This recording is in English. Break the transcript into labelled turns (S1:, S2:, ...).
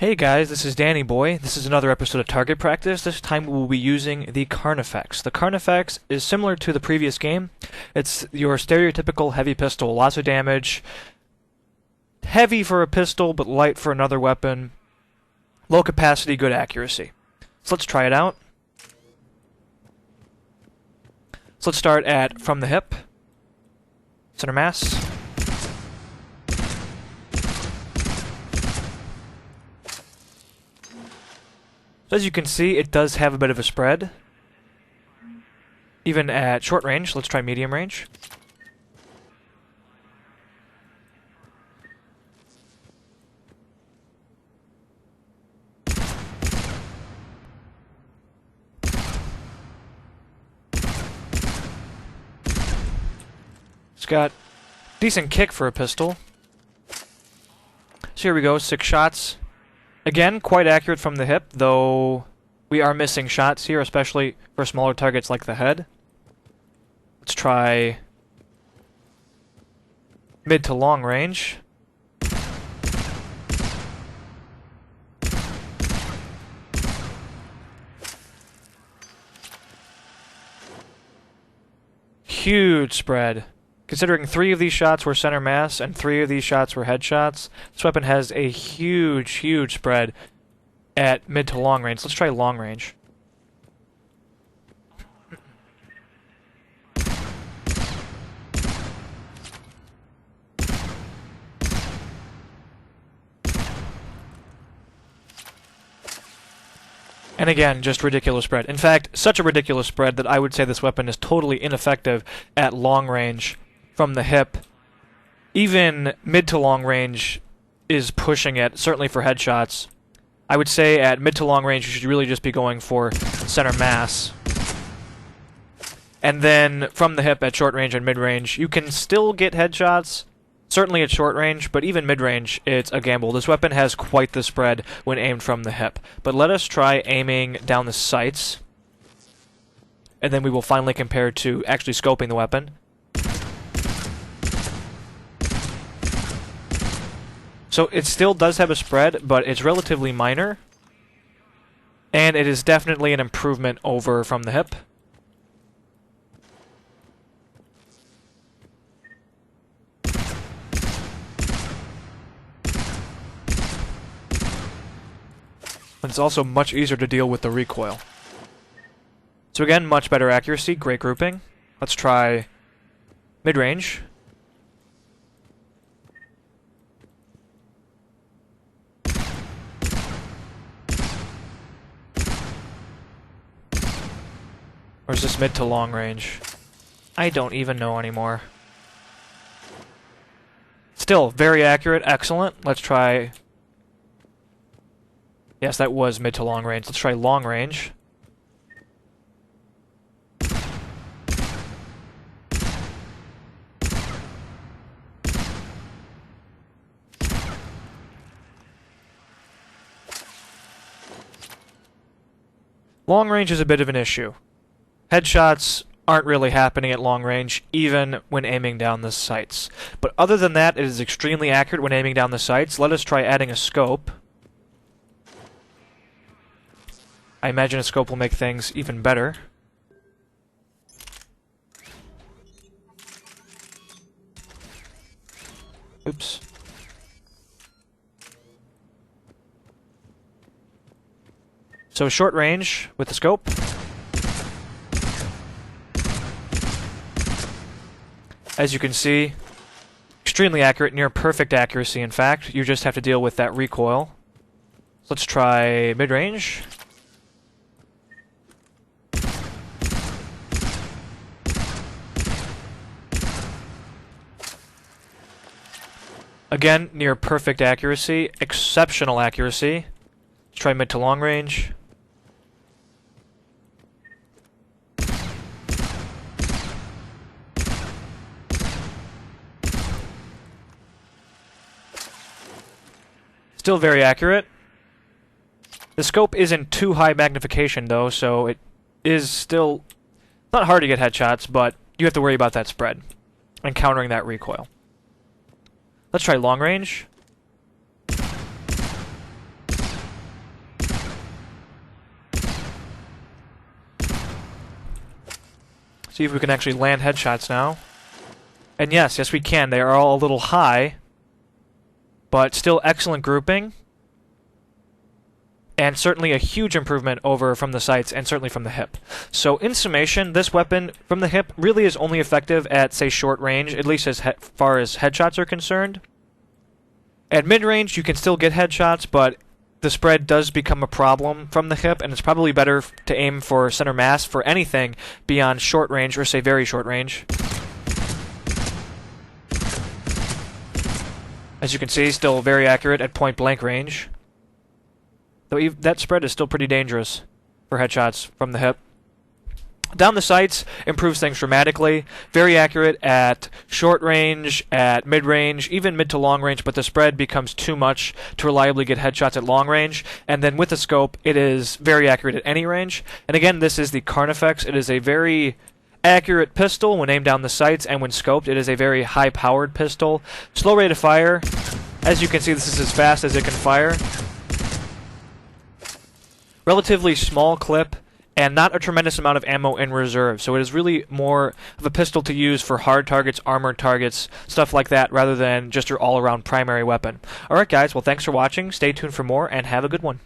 S1: Hey guys, this is Danny Boy. This is another episode of Target Practice. This time we will be using the Carnifex. The Carnifex is similar to the previous game. It's your stereotypical heavy pistol. Lots of damage. Heavy for a pistol, but light for another weapon. Low capacity, good accuracy. So let's try it out. So let's start at from the hip. Center mass. As you can see, it does have a bit of a spread. Even at short range. Let's try medium range. It's got decent kick for a pistol. So here we go, 6 shots. Again, quite accurate from the hip, though we are missing shots here, especially for smaller targets like the head. Let's try mid to long range. Huge spread. Considering 3 of these shots were center mass and 3 of these shots were headshots, this weapon has a huge spread at mid to long range. Let's try long range. And again, just ridiculous spread. In fact, such a ridiculous spread that I would say this weapon is totally ineffective at long range. From the hip, even mid to long range is pushing it, certainly for headshots. I would say at mid to long range you should really just be going for center mass. And then from the hip at short range and mid range, you can still get headshots, certainly at short range, but even mid range it's a gamble. This weapon has quite the spread when aimed from the hip. But let us try aiming down the sights, and then we will finally compare to actually scoping the weapon. So it still does have a spread, but it's relatively minor. And it is definitely an improvement over from the hip. And it's also much easier to deal with the recoil. So again, much better accuracy, great grouping. Let's try mid-range. Or is this mid to long range? I don't even know anymore. Still, very accurate, excellent. Let's try... Yes, that was mid to long range. Let's try long range. Long range is a bit of an issue. Headshots aren't really happening at long range, even when aiming down the sights. But other than that, it is extremely accurate when aiming down the sights. Let us try adding a scope. I imagine a scope will make things even better. Oops. So short range with the scope. As you can see, extremely accurate, near perfect accuracy in fact. You just have to deal with that recoil. So let's try mid-range. Again, near perfect accuracy, exceptional accuracy. Let's try mid to long range. Still very accurate. The scope isn't too high magnification though, so it is still not hard to get headshots, but you have to worry about that spread and countering that recoil. Let's try long range. See if we can actually land headshots now. And yes, we can. They are all a little high, but still excellent grouping. And certainly a huge improvement over from the sights and certainly from the hip. So in summation, this weapon from the hip really is only effective at, say, short range, at least as far as headshots are concerned. At mid-range, you can still get headshots, but the spread does become a problem from the hip, and it's probably better to aim for center mass for anything beyond short range, or say very short range. As you can see, still very accurate at point-blank range. Though that spread is still pretty dangerous for headshots from the hip. Down the sights improves things dramatically. Very accurate at short range, at mid-range, even mid to long range, but the spread becomes too much to reliably get headshots at long range. And then with the scope, it is very accurate at any range. And again, this is the Carnifex. It is a very accurate pistol when aimed down the sights, and when scoped, it is a very high-powered pistol. Slow rate of fire. As you can see, this is as fast as it can fire. Relatively small clip, and not a tremendous amount of ammo in reserve, so it is really more of a pistol to use for hard targets, armored targets, stuff like that, rather than just your all-around primary weapon. Alright guys, well thanks for watching, stay tuned for more, and have a good one.